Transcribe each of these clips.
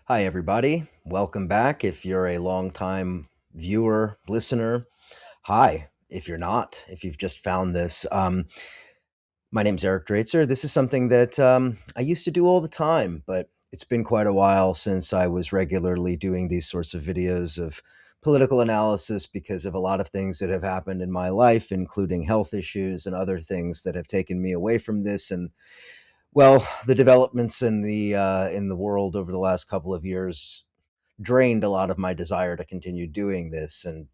Hi, everybody. Welcome back. If you're a longtime viewer, listener, hi. If you're not, if you've just found this, my name's Eric Draitser. This is something that I used to do all the time, but it's been quite a while since I was regularly doing these sorts of videos of political analysis because of a lot of things that have happened in my life, including health issues and other things that have taken me away from this. And well, the developments in the world over the last couple of years drained a lot of my desire to continue doing this. And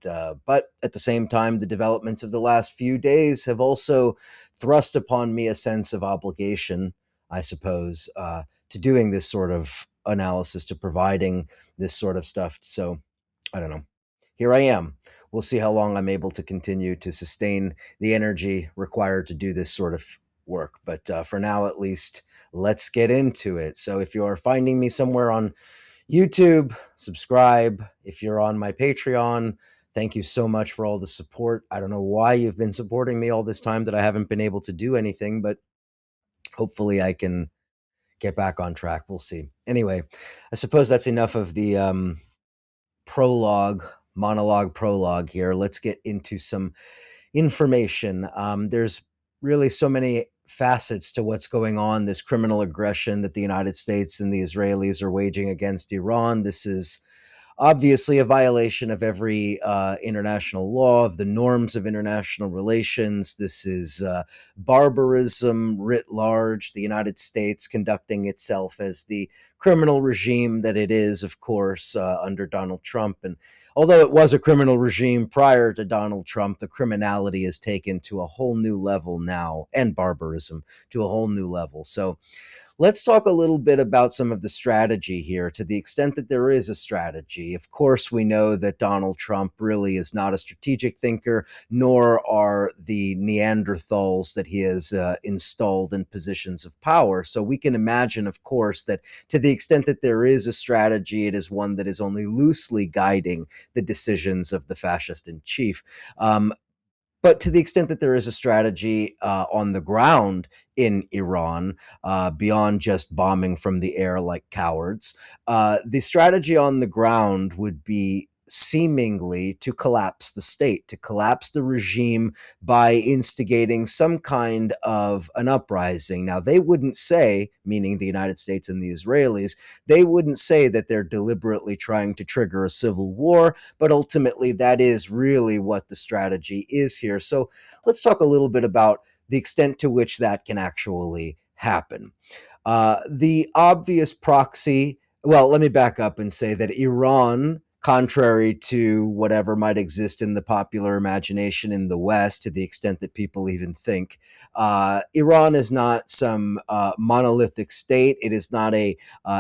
but at the same time, the developments of the last few days have also thrust upon me a sense of obligation, I suppose, to doing this sort of analysis, to providing this sort of stuff. So I don't know. Here I am. We'll see how long I'm able to continue to sustain the energy required to do this sort of work. But for now, at least, let's get into it. So if you're finding me somewhere on YouTube, subscribe. If you're on my Patreon, thank you so much for all the support. I don't know why you've been supporting me all this time that I haven't been able to do anything, but hopefully I can get back on track. We'll see. Anyway, I suppose that's enough of the monologue prologue here. Let's get into some information. There's really so many facets to what's going on, this criminal aggression that the United States and the Israelis are waging against Iran. This is obviously a violation of every international law, of the norms of international relations. This is barbarism writ large, the United States conducting itself as the criminal regime that it is, of course, under Donald Trump. And although it was a criminal regime prior to Donald Trump, the criminality is taken to a whole new level now, and barbarism to a whole new level. So let's talk a little bit about some of the strategy here, to the extent that there is a strategy. Of course, we know that Donald Trump really is not a strategic thinker, nor are the Neanderthals that he has installed in positions of power. So we can imagine, of course, that to the extent that there is a strategy, it is one that is only loosely guiding the decisions of the fascist in chief. But to the extent that there is a strategy on the ground in Iran, beyond just bombing from the air like cowards, the strategy on the ground would be seemingly to collapse the state, to collapse the regime by instigating some kind of an uprising. Now, they wouldn't say, meaning the United States and the Israelis, they wouldn't say that they're deliberately trying to trigger a civil war, but ultimately that is really what the strategy is here. So let's talk a little bit about the extent to which that can actually happen. The obvious proxy, well, let me back up and say that Iran, contrary to whatever might exist in the popular imagination in the West, to the extent that people even think, Iran is not some monolithic state. It is not a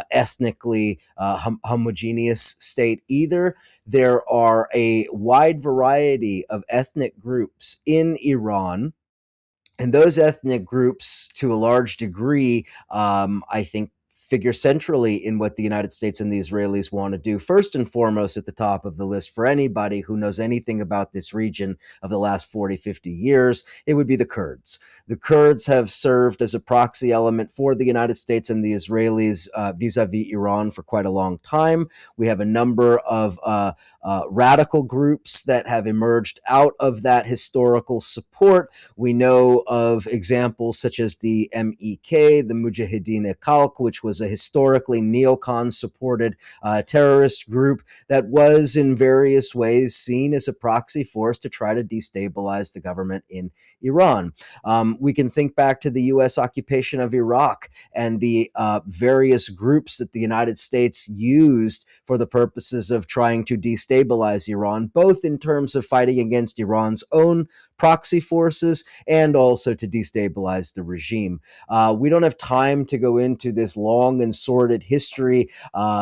ethnically homogeneous state either. There are a wide variety of ethnic groups in Iran, and those ethnic groups, to a large degree, I think, figure centrally in what the United States and the Israelis want to do. First and foremost, at the top of the list for anybody who knows anything about this region of the last 40, 50 years, it would be the Kurds. The Kurds have served as a proxy element for the United States and the Israelis vis-a-vis Iran for quite a long time. We have a number of radical groups that have emerged out of that historical support. We know of examples such as the MEK, the Mujahideen Khalq, which was a historically neocon supported terrorist group that was in various ways seen as a proxy force to try to destabilize the government in Iran. We can think back to the U.S. occupation of Iraq and the various groups that the United States used for the purposes of trying to destabilize Iran, both in terms of fighting against Iran's own proxy forces and also to destabilize the regime. We don't have time to go into this long and sordid history.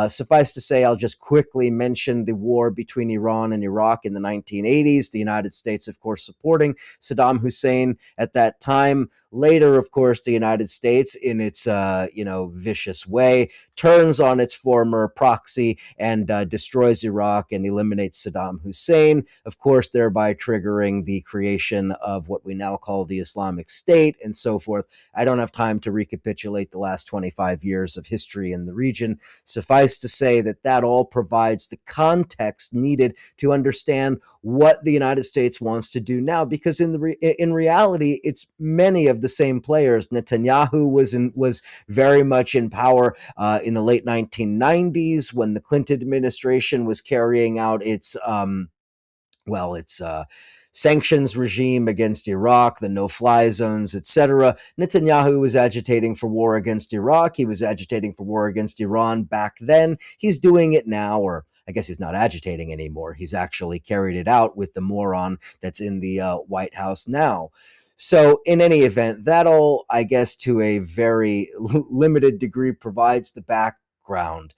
Suffice to say, I'll just quickly mention the war between Iran and Iraq in the 1980s. The United States, of course, supporting Saddam Hussein at that time. Later, of course, the United States, in its vicious way, turns on its former proxy and destroys Iraq and eliminates Saddam Hussein, of course, thereby triggering the creation formation of what we now call the Islamic State and so forth. I don't have time to recapitulate the last 25 years of history in the region. Suffice to say that that all provides the context needed to understand what the United States wants to do now, because in reality, it's many of the same players. Netanyahu was very much in power in the late 1990s when the Clinton administration was carrying out its sanctions regime against Iraq, the no-fly zones, etc. Netanyahu was agitating for war against Iraq. He was agitating for war against Iran back then. He's doing it now, or I guess he's not agitating anymore. He's actually carried it out with the moron that's in the White House now. So in any event, that all, I guess, to a very limited degree provides the background.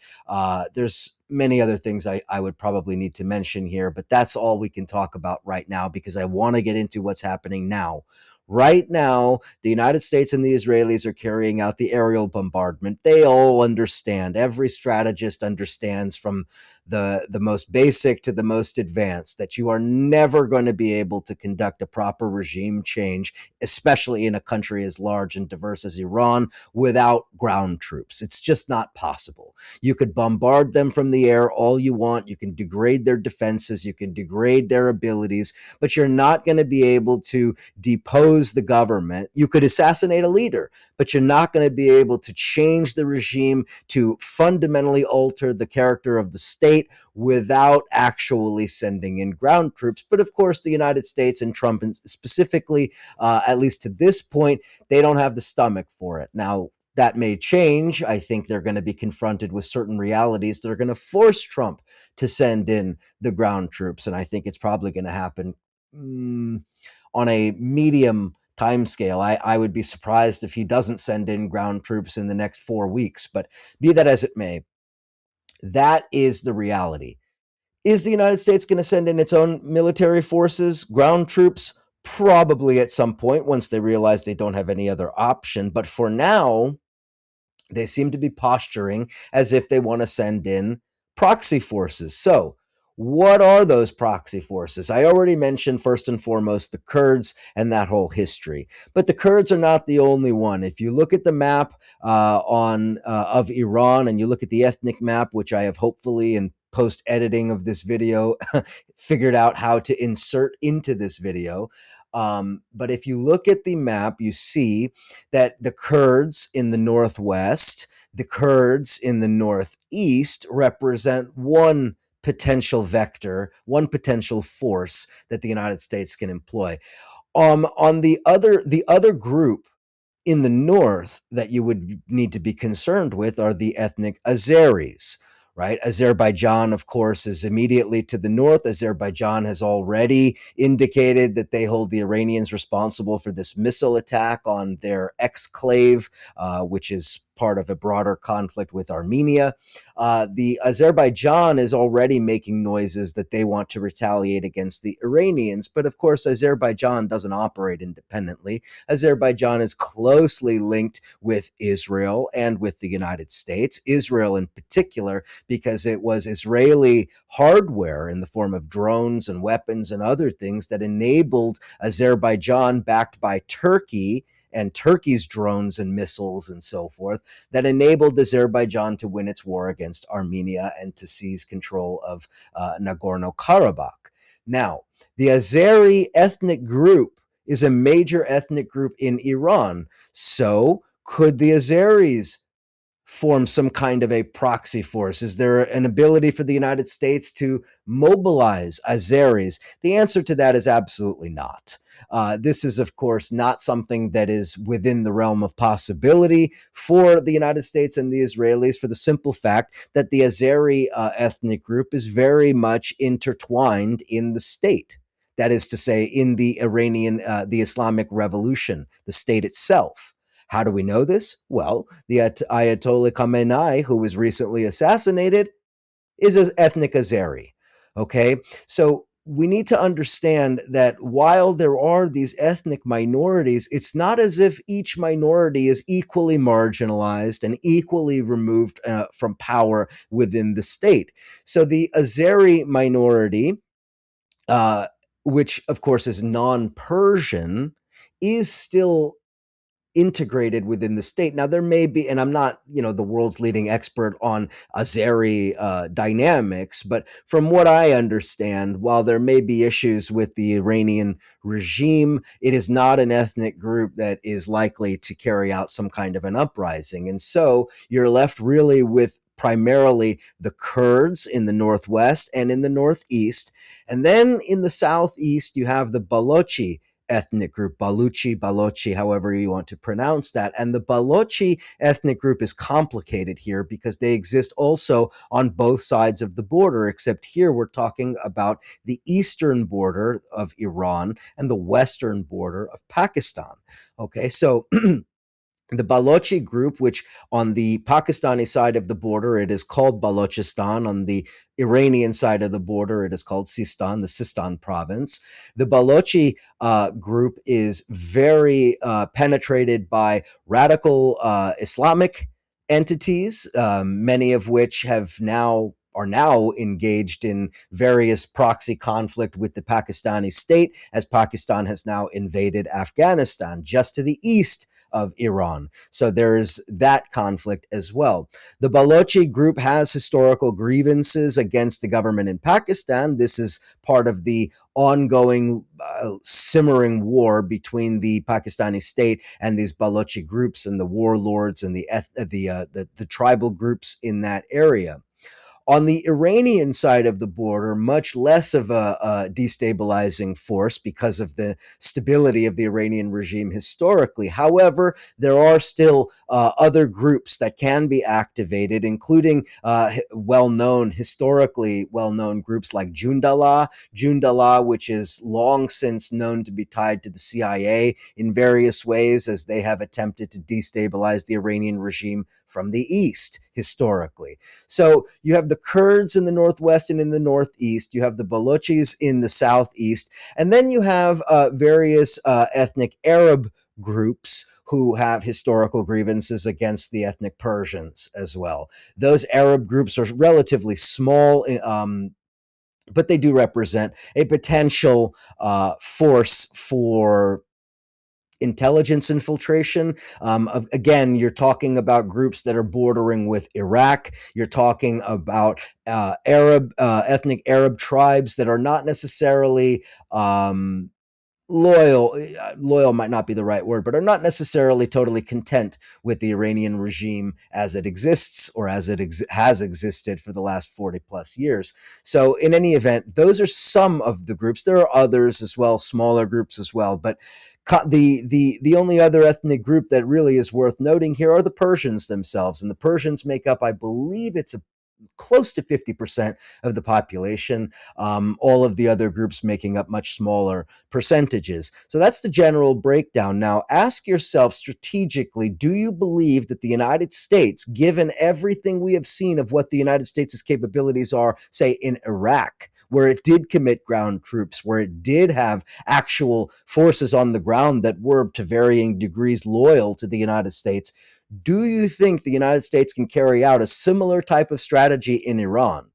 There's many other things I would probably need to mention here, but that's all we can talk about right now because I want to get into what's happening now. Right now, the United States and the Israelis are carrying out the aerial bombardment. They all understand. Every strategist understands, from the most basic to the most advanced, that you are never going to be able to conduct a proper regime change, especially in a country as large and diverse as Iran, without ground troops. It's just not possible. You could bombard them from the air all you want. You can degrade their defenses. You can degrade their abilities, but you're not going to be able to depose the government. You could assassinate a leader, but you're not going to be able to change the regime, to fundamentally alter the character of the state without actually sending in ground troops. But of course, the United States and Trump specifically, at least to this point, they don't have the stomach for it. Now, that may change. I think they're going to be confronted with certain realities that are going to force Trump to send in the ground troops. And I think it's probably going to happen on a medium timescale. I would be surprised if he doesn't send in ground troops in the next 4 weeks. But be that as it may, that is the reality. Is the United States going to send in its own military forces, ground troops? Probably at some point once they realize they don't have any other option. But for now, they seem to be posturing as if they want to send in proxy forces. So, what are those proxy forces? I already mentioned, first and foremost, the Kurds and that whole history. But the Kurds are not the only one. If you look at the map of Iran, and you look at the ethnic map, which I have hopefully in post-editing of this video figured out how to insert into this video. But if you look at the map, you see that the Kurds in the northwest, the Kurds in the northeast represent one potential vector, one potential force that the United States can employ. On the other group in the north that you would need to be concerned with are the ethnic Azeris, right? Azerbaijan, of course, is immediately to the north. Azerbaijan has already indicated that they hold the Iranians responsible for this missile attack on their exclave, which is part of a broader conflict with Armenia. The Azerbaijan is already making noises that they want to retaliate against the Iranians. But of course, Azerbaijan doesn't operate independently. Azerbaijan is closely linked with Israel and with the United States, Israel in particular, because it was Israeli hardware in the form of drones and weapons and other things that enabled Azerbaijan, backed by Turkey, and Turkey's drones and missiles and so forth, that enabled Azerbaijan to win its war against Armenia and to seize control of Nagorno-Karabakh. Now, the Azeri ethnic group is a major ethnic group in Iran. So could the Azeris form some kind of a proxy force? Is there an ability for the United States to mobilize Azeris? The answer to that is absolutely not. This is, of course, not something that is within the realm of possibility for the United States and the Israelis, for the simple fact that the Azeri ethnic group is very much intertwined in the state. That is to say, in the the Islamic Revolution, the state itself. How do we know this? Well, the Ayatollah Khamenei, who was recently assassinated, is an ethnic Azeri. Okay, so we need to understand that while there are these ethnic minorities, it's not as if each minority is equally marginalized and equally removed from power within the state. So the Azeri minority which of course is non-Persian, is still integrated within the state. Now, there may be, and I'm not, the world's leading expert on Azeri dynamics, but from what I understand, while there may be issues with the Iranian regime, it is not an ethnic group that is likely to carry out some kind of an uprising. And so you're left really with primarily the Kurds in the northwest and in the northeast. And then in the southeast, you have the Balochi ethnic group, Balochi, however you want to pronounce that. And the Balochi ethnic group is complicated here because they exist also on both sides of the border, except here we're talking about the eastern border of Iran and the western border of Pakistan. Okay, so the Balochi group, which on the Pakistani side of the border, it is called Balochistan. On the Iranian side of the border, it is called Sistan, the Sistan province. The Balochi group is very penetrated by radical Islamic entities, many of which are now engaged in various proxy conflict with the Pakistani state, as Pakistan has now invaded Afghanistan just to the east of Iran. So there's that conflict as well. The Balochi group has historical grievances against the government in Pakistan. This is part of the ongoing simmering war between the Pakistani state and these Balochi groups and the warlords and the tribal groups in that area. On the Iranian side of the border, much less of a destabilizing force because of the stability of the Iranian regime historically. However, there are still other groups that can be activated, including historically well-known groups like Jundallah, which is long since known to be tied to the CIA in various ways, as they have attempted to destabilize the Iranian regime from the east historically. So you have the Kurds in the northwest and in the northeast. You have the Balochis in the southeast. And then you have various ethnic Arab groups who have historical grievances against the ethnic Persians as well. Those Arab groups are relatively small, but they do represent a potential force for intelligence infiltration. Again, you're talking about groups that are bordering with Iraq. You're talking about ethnic Arab tribes that are not necessarily loyal might not be the right word, but are not necessarily totally content with the Iranian regime as it exists or as it has existed for the last 40 plus years. So in any event, those are some of the groups. There are others as well, smaller groups as well, but the only other ethnic group that really is worth noting here are the Persians themselves. And the Persians make up, I believe it's close to 50% of the population, all of the other groups making up much smaller percentages. So that's the general breakdown. Now, ask yourself strategically, do you believe that the United States, given everything we have seen of what the United States' capabilities are, say, in Iraq, where it did commit ground troops, where it did have actual forces on the ground that were to varying degrees loyal to the United States, do you think the United States can carry out a similar type of strategy in Iran?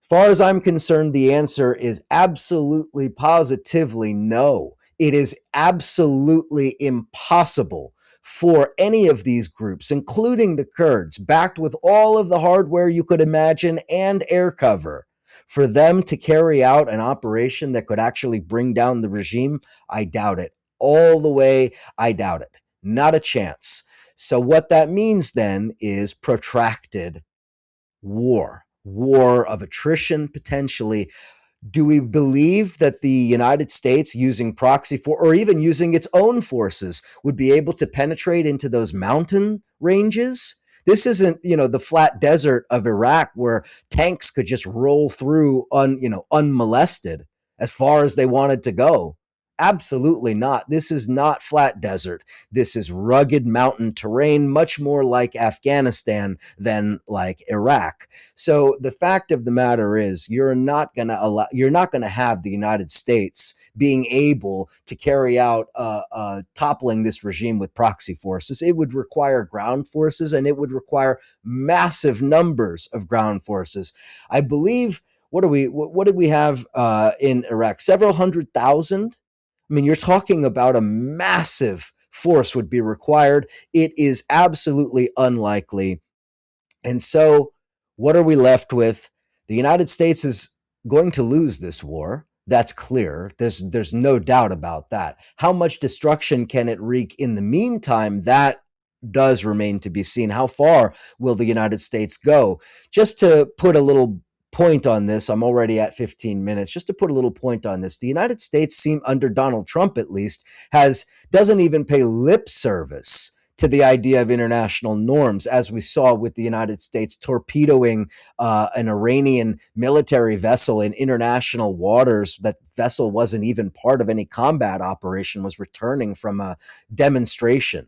As far as I'm concerned, the answer is absolutely, positively no. It is absolutely impossible for any of these groups, including the Kurds, backed with all of the hardware you could imagine and air cover, for them to carry out an operation that could actually bring down the regime. I doubt it. All the way, I doubt it. Not a chance. So what that means then is protracted war of attrition potentially. Do we believe that the United States, using proxy or even using its own forces, would be able to penetrate into those mountain ranges? This isn't, the flat desert of Iraq where tanks could just roll through unmolested as far as they wanted to go. Absolutely not. This is not flat desert. This is rugged mountain terrain, much more like Afghanistan than like Iraq. So the fact of the matter is, you're not going to have the United States being able to carry out toppling this regime with proxy forces. It would require ground forces, and it would require massive numbers of ground forces. I believe what did we have in Iraq? Several hundred thousand. I mean, you're talking about a massive force would be required. It is absolutely unlikely. And so, what are we left with? The United States is going to lose this war. That's clear. There's no doubt about that. How much destruction can it wreak in the meantime? That does remain to be seen. How far will the United States go? Just to put a little point on this, I'm already at 15 minutes. Just to put a little point on this, the United States seem under Donald Trump at least has doesn't even pay lip service to the idea of international norms, as we saw with the United States torpedoing an Iranian military vessel in international waters. That vessel wasn't even part of any combat operation, was returning from a demonstration.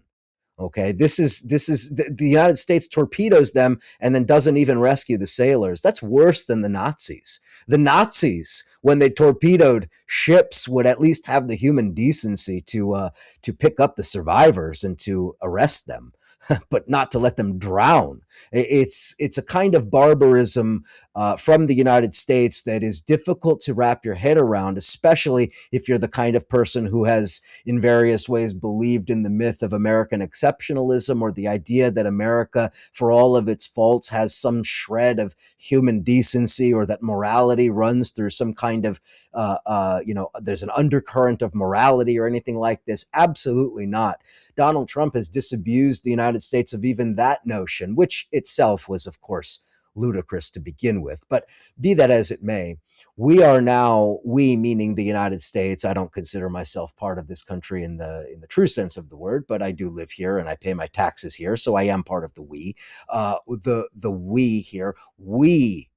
Okay, this is the United States torpedoes them and then doesn't even rescue the sailors. That's worse than the Nazis. The Nazis, when they torpedoed ships, would at least have the human decency to pick up the survivors and to arrest them, but not to let them drown. It's a kind of barbarism from the United States that is difficult to wrap your head around, especially if you're the kind of person who has, in various ways, believed in the myth of American exceptionalism, or the idea that America, for all of its faults, has some shred of human decency, or that morality runs through some kind of, there's an undercurrent of morality or anything like this. Absolutely not. Donald Trump has disabused the United States of even that notion, which itself was, of course, ludicrous to begin with. But be that as it may, we are now, we meaning the United States. I don't consider myself part of this country in the true sense of the word, but I do live here and I pay my taxes here, so I am part of the we. The we here, we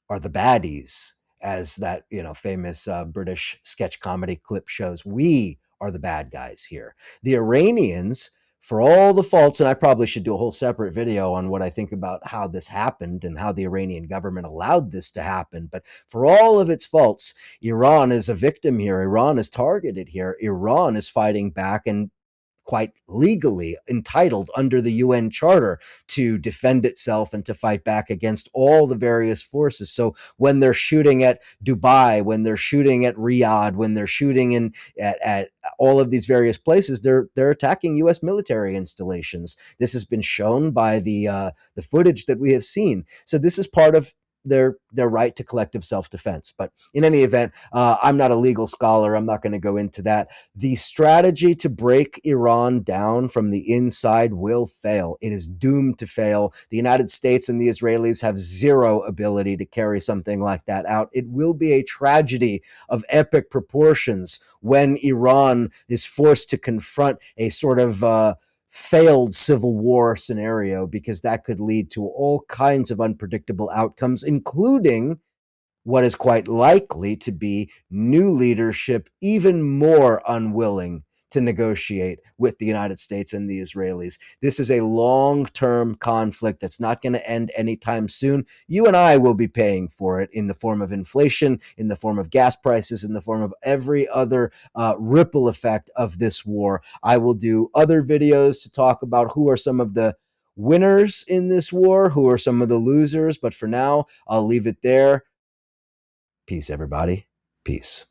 are the baddies, as that famous British sketch comedy clip shows. We are the bad guys here. The Iranians, for all the faults, and I probably should do a whole separate video on what I think about how this happened and how the Iranian government allowed this to happen. But for all of its faults, Iran is a victim here. Iran is targeted here. Iran is fighting back and quite legally entitled under the UN Charter to defend itself and to fight back against all the various forces. So when they're shooting at Dubai, when they're shooting at Riyadh, when they're shooting at all of these various places, they're attacking U.S. military installations. This has been shown by the footage that we have seen. So this is part of their right to collective self-defense. But in any event, I'm not a legal scholar. I'm not going to go into that. The strategy to break Iran down from the inside will fail. It is doomed to fail. The United States and the Israelis have zero ability to carry something like that out. It will be a tragedy of epic proportions when Iran is forced to confront a sort of failed civil war scenario, because that could lead to all kinds of unpredictable outcomes, including what is quite likely to be new leadership, even more unwilling to negotiate with the United States and the Israelis. This is a long-term conflict that's not going to end anytime soon. You and I will be paying for it in the form of inflation, in the form of gas prices, in the form of every other ripple effect of this war. I will do other videos to talk about who are some of the winners in this war, who are some of the losers. But for now, I'll leave it there. Peace, everybody. Peace.